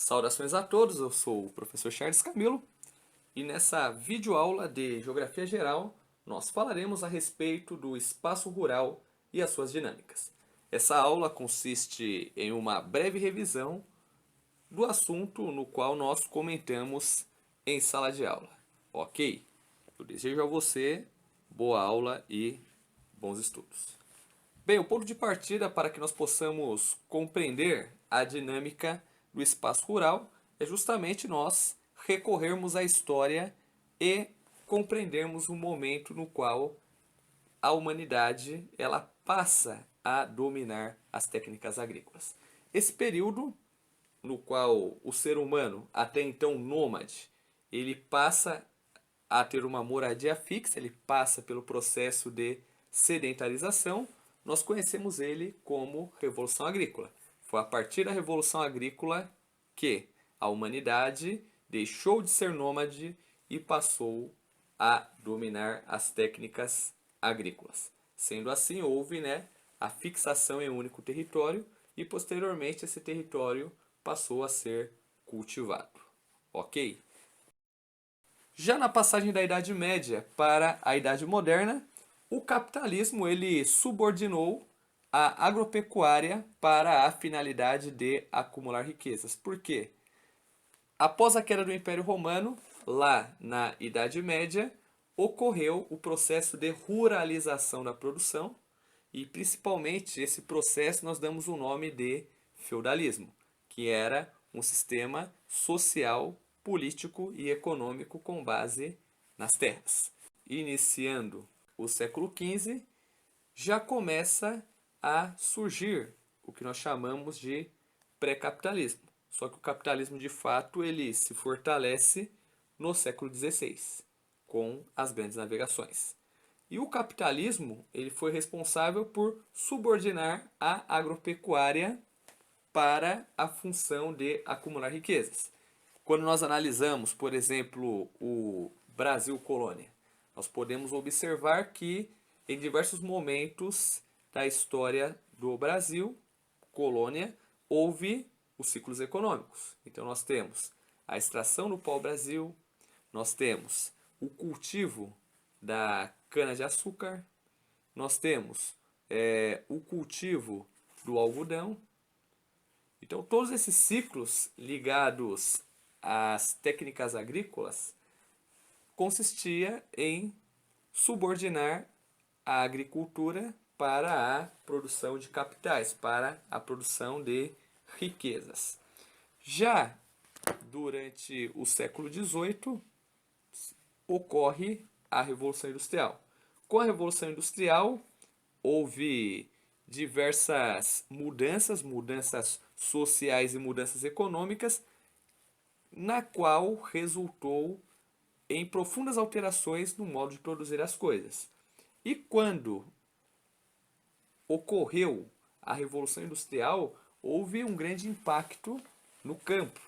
Saudações a todos, eu sou o professor Charles Camilo e nessa videoaula de Geografia Geral nós falaremos a respeito do espaço rural e as suas dinâmicas. Essa aula consiste em uma breve revisão do assunto no qual nós comentamos em sala de aula. Ok? Eu desejo a você boa aula e bons estudos. Bem, o ponto de partida para que nós possamos compreender a dinâmica do espaço rural é justamente nós recorrermos à história e compreendermos o momento no qual a humanidade ela passa a dominar as técnicas agrícolas. Esse período no qual o ser humano, até então nômade, ele passa a ter uma moradia fixa, ele passa pelo processo de sedentarização, nós conhecemos ele como Revolução Agrícola. Foi a partir da Revolução Agrícola que a humanidade deixou de ser nômade e passou a dominar as técnicas agrícolas. Sendo assim, houve a fixação em um único território e posteriormente esse território passou a ser cultivado. Ok? Já na passagem da Idade Média para a Idade Moderna, o capitalismo ele subordinou a agropecuária para a finalidade de acumular riquezas. Por quê? Após a queda do Império Romano, lá na Idade Média, ocorreu o processo de ruralização da produção e principalmente esse processo nós damos o nome de feudalismo, que era um sistema social, político e econômico com base nas terras. Iniciando o século XV, já começa a surgir o que nós chamamos de pré-capitalismo. Só que o capitalismo de fato ele se fortalece no século XVI, com as grandes navegações. E o capitalismo ele foi responsável por subordinar a agropecuária para a função de acumular riquezas. Quando nós analisamos, por exemplo, o Brasil colônia, nós podemos observar que em diversos momentos da história do Brasil colônia houve os ciclos econômicos. Então nós temos a extração do pau-brasil, nós temos o cultivo da cana-de-açúcar, nós temos o cultivo do algodão. Então todos esses ciclos ligados às técnicas agrícolas consistia em subordinar a agricultura para a produção de capitais, para a produção de riquezas. Já durante o século XVIII ocorre a Revolução Industrial. Com a Revolução Industrial houve diversas mudanças sociais e mudanças econômicas, na qual resultou em profundas alterações no modo de produzir as coisas. E quando ocorreu a Revolução Industrial, houve um grande impacto no campo.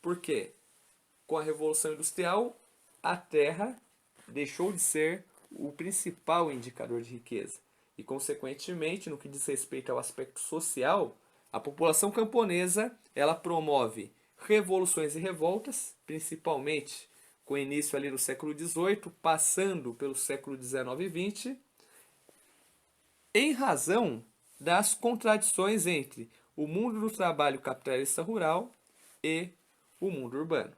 Por quê? Com a Revolução Industrial, a terra deixou de ser o principal indicador de riqueza. E, consequentemente, no que diz respeito ao aspecto social, a população camponesa ela promove revoluções e revoltas, principalmente com início ali no século XVIII, passando pelo século XIX e XX, em razão das contradições entre o mundo do trabalho capitalista rural e o mundo urbano.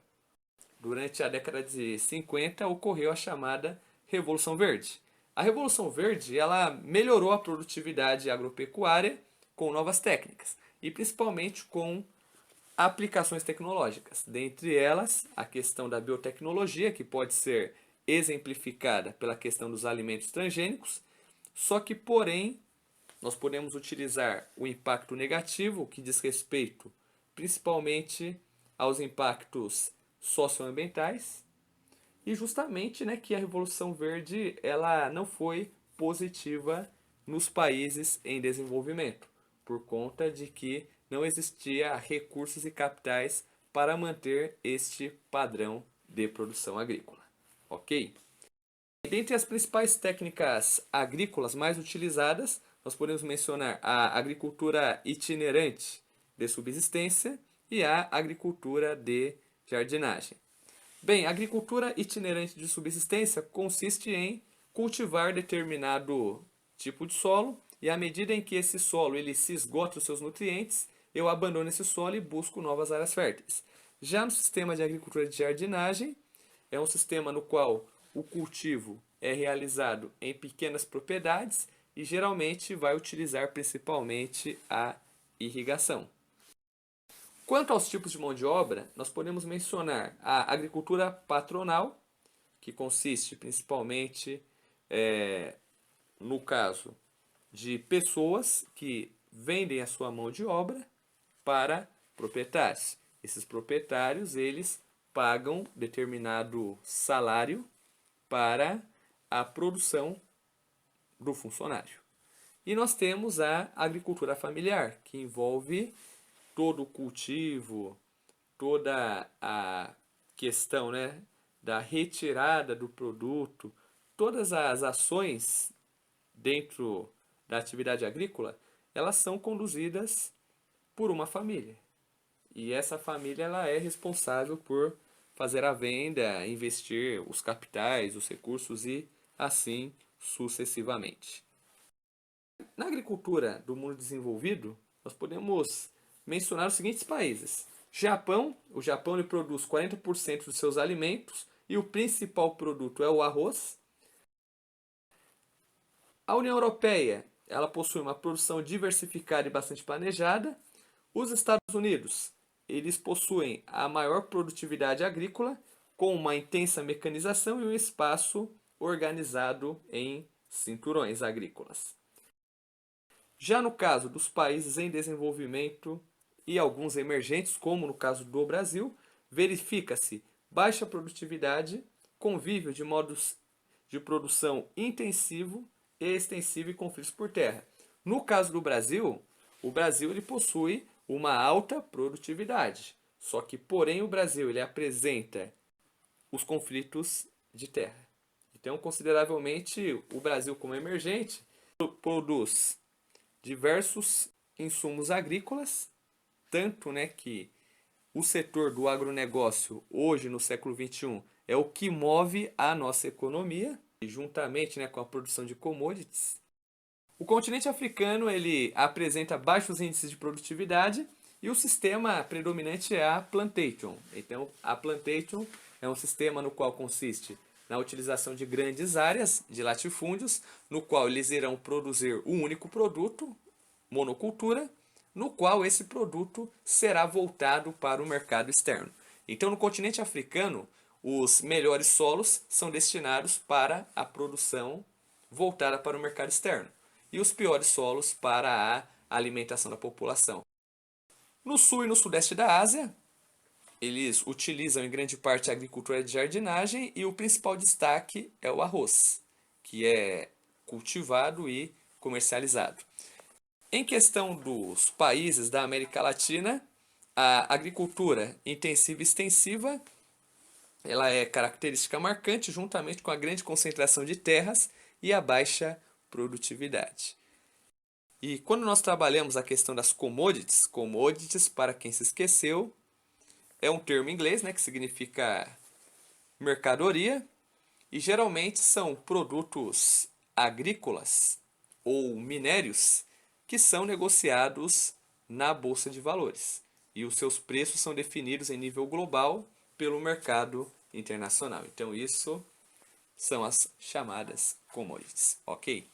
Durante a década de 50 ocorreu a chamada Revolução Verde. A Revolução Verde ela melhorou a produtividade agropecuária com novas técnicas e principalmente com aplicações tecnológicas. Dentre elas, a questão da biotecnologia, que pode ser exemplificada pela questão dos alimentos transgênicos, só que, porém, nós podemos utilizar o impacto negativo, que diz respeito principalmente aos impactos socioambientais, e justamente que a Revolução Verde ela não foi positiva nos países em desenvolvimento, por conta de que não existia recursos e capitais para manter este padrão de produção agrícola. Ok? Dentre as principais técnicas agrícolas mais utilizadas, nós podemos mencionar a agricultura itinerante de subsistência, e a agricultura de jardinagem. Bem, a agricultura itinerante de subsistência consiste em cultivar determinado tipo de solo e à medida em que esse solo ele se esgota os seus nutrientes, eu abandono esse solo e busco novas áreas férteis. Já no sistema de agricultura de jardinagem, é um sistema no qual o cultivo é realizado em pequenas propriedades e geralmente vai utilizar principalmente a irrigação. Quanto aos tipos de mão de obra, nós podemos mencionar a agricultura patronal, que consiste principalmente, no caso, de pessoas que vendem a sua mão de obra para proprietários. Esses proprietários, eles pagam determinado salário para a produção do funcionário. E nós temos a agricultura familiar, que envolve todo o cultivo, toda a questão, né, da retirada do produto, todas as ações dentro da atividade agrícola, elas são conduzidas por uma família. E essa família ela é responsável por fazer a venda, investir os capitais, os recursos e assim sucessivamente. Na agricultura do mundo desenvolvido, nós podemos mencionar os seguintes países. Japão, o Japão ele produz 40% dos seus alimentos e o principal produto é o arroz. A União Europeia, ela possui uma produção diversificada e bastante planejada. Os Estados Unidos, eles possuem a maior produtividade agrícola, com uma intensa mecanização e um espaço organizado em cinturões agrícolas. Já no caso dos países em desenvolvimento e alguns emergentes, como no caso do Brasil, verifica-se baixa produtividade, convívio de modos de produção intensivo e extensivo e conflitos por terra. No caso do Brasil, o Brasil ele possui uma alta produtividade, só que, porém, o Brasil ele apresenta os conflitos de terra. Então, consideravelmente, o Brasil como emergente produz diversos insumos agrícolas, tanto, né, que o setor do agronegócio, hoje no século XXI, é o que move a nossa economia, juntamente, né, com a produção de commodities. O continente africano ele apresenta baixos índices de produtividade e o sistema predominante é a plantation. Então, a plantation é um sistema no qual consiste na utilização de grandes áreas de latifúndios, no qual eles irão produzir um único produto, monocultura, no qual esse produto será voltado para o mercado externo. Então, no continente africano, os melhores solos são destinados para a produção voltada para o mercado externo e os piores solos para a alimentação da população. No sul e no sudeste da Ásia, eles utilizam em grande parte a agricultura de jardinagem e o principal destaque é o arroz, que é cultivado e comercializado. Em questão dos países da América Latina, a agricultura intensiva e extensiva ela é característica marcante juntamente com a grande concentração de terras e a baixa produtividade. E quando nós trabalhamos a questão das commodities, para quem se esqueceu, é um termo em inglês, né, que significa mercadoria, e geralmente são produtos agrícolas ou minérios que são negociados na Bolsa de Valores. E os seus preços são definidos em nível global pelo mercado internacional. Então, isso são as chamadas commodities, ok?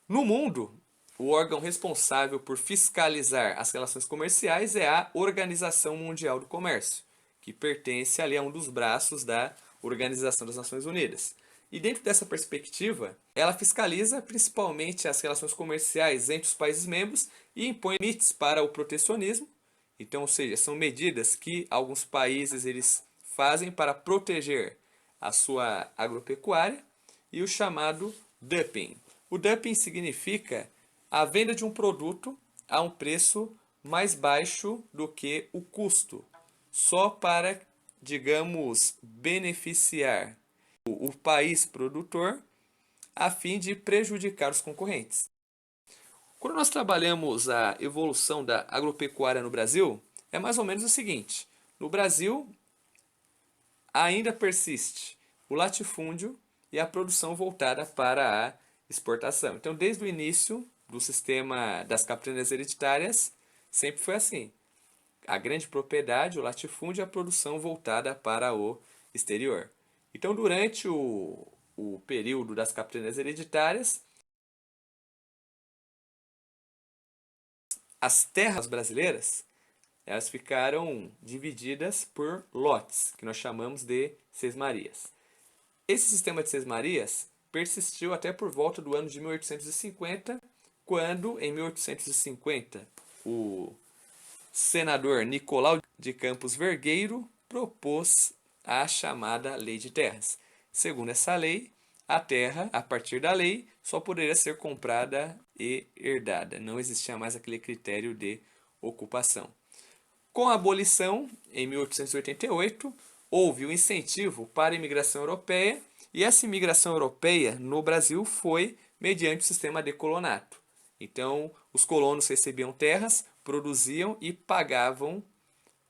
No mundo, o órgão responsável por fiscalizar as relações comerciais é a Organização Mundial do Comércio, que pertence ali a um dos braços da Organização das Nações Unidas. E dentro dessa perspectiva, ela fiscaliza principalmente as relações comerciais entre os países membros e impõe limites para o protecionismo. Então, ou seja, são medidas que alguns países eles fazem para proteger a sua agropecuária e o chamado dumping. O dumping significa a venda de um produto a um preço mais baixo do que o custo, só para, digamos, beneficiar o país produtor a fim de prejudicar os concorrentes. Quando nós trabalhamos a evolução da agropecuária no Brasil, é mais ou menos o seguinte: no Brasil ainda persiste o latifúndio e a produção voltada para a exportação. Então, desde o início do sistema das capitanias hereditárias, sempre foi assim. A grande propriedade, o latifúndio, e a produção voltada para o exterior. Então, durante o período das capitanias hereditárias, as terras brasileiras elas ficaram divididas por lotes, que nós chamamos de sesmarias. Esse sistema de sesmarias persistiu até por volta do ano de 1850, quando, em 1850, o senador Nicolau de Campos Vergueiro propôs a chamada Lei de Terras. Segundo essa lei, a terra, a partir da lei, só poderia ser comprada e herdada. Não existia mais aquele critério de ocupação. Com a abolição, em 1888, houve o incentivo para a imigração europeia, e essa imigração europeia no Brasil foi mediante o sistema de colonato. Então, os colonos recebiam terras, produziam e pagavam,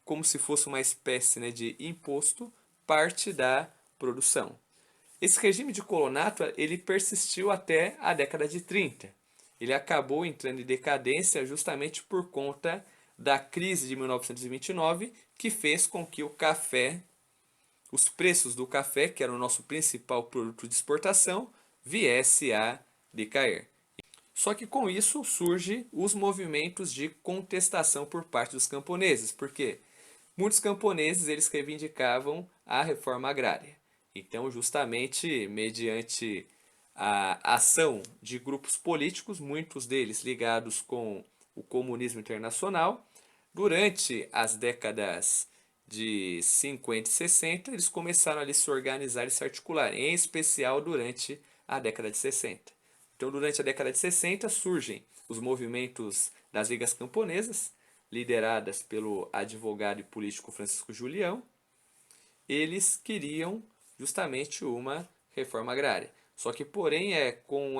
como se fosse uma espécie, né, de imposto, parte da produção. Esse regime de colonato ele persistiu até a década de 30. Ele acabou entrando em decadência justamente por conta da crise de 1929, que fez com que o café, os preços do café, que era o nosso principal produto de exportação, viesse a decair. Só que com isso surgem os movimentos de contestação por parte dos camponeses, porque muitos camponeses eles reivindicavam a reforma agrária. Então, justamente mediante a ação de grupos políticos, muitos deles ligados com o comunismo internacional, durante as décadas de 50 e 60, eles começaram a se organizar e se articular, em especial durante a década de 60. Então, durante a década de 60, surgem os movimentos das ligas camponesas, lideradas pelo advogado e político Francisco Julião. Eles queriam justamente uma reforma agrária. Só que, porém, com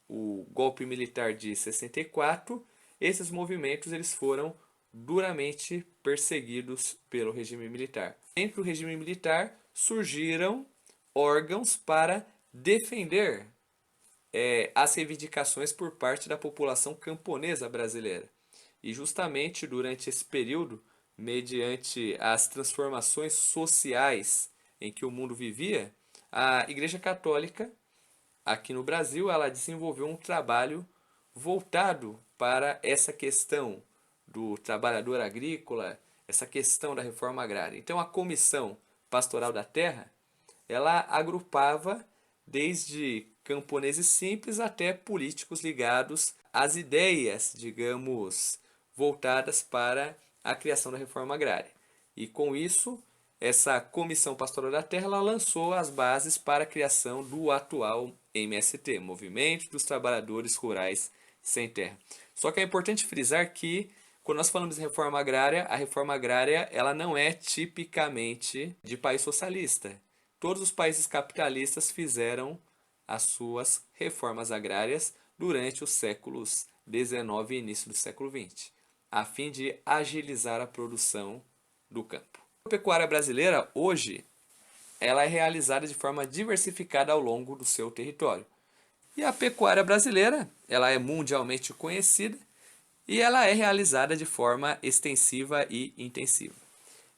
o golpe militar de 64, esses movimentos eles foram duramente perseguidos pelo regime militar. Dentro do regime militar surgiram órgãos para defender as reivindicações por parte da população camponesa brasileira. E justamente durante esse período, mediante as transformações sociais em que o mundo vivia, a Igreja Católica, aqui no Brasil, ela desenvolveu um trabalho voltado para essa questão do trabalhador agrícola, essa questão da reforma agrária. Então, a Comissão Pastoral da Terra, ela agrupava desde camponeses simples até políticos ligados às ideias, digamos, voltadas para a criação da reforma agrária. E com isso, essa Comissão Pastoral da Terra ela lançou as bases para a criação do atual MST, Movimento dos Trabalhadores Rurais Sem Terra. Só que é importante frisar que, quando nós falamos de reforma agrária, a reforma agrária ela não é tipicamente de país socialista. Todos os países capitalistas fizeram as suas reformas agrárias durante os séculos XIX e início do século XX, a fim de agilizar a produção do campo. A pecuária brasileira, hoje, ela é realizada de forma diversificada ao longo do seu território. E a pecuária brasileira, ela é mundialmente conhecida e ela é realizada de forma extensiva e intensiva.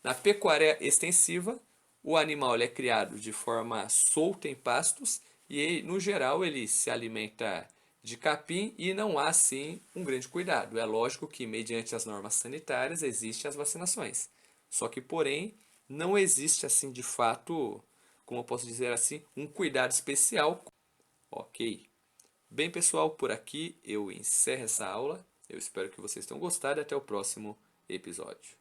Na pecuária extensiva, o animal é criado de forma solta em pastos e, no geral, ele se alimenta de capim e não há, sim, um grande cuidado. É lógico que, mediante as normas sanitárias, existem as vacinações. Só que, porém, não existe, assim, de fato, como eu posso dizer assim, um cuidado especial. Ok. Bem, pessoal, por aqui eu encerro essa aula. Eu espero que vocês tenham gostado e até o próximo episódio.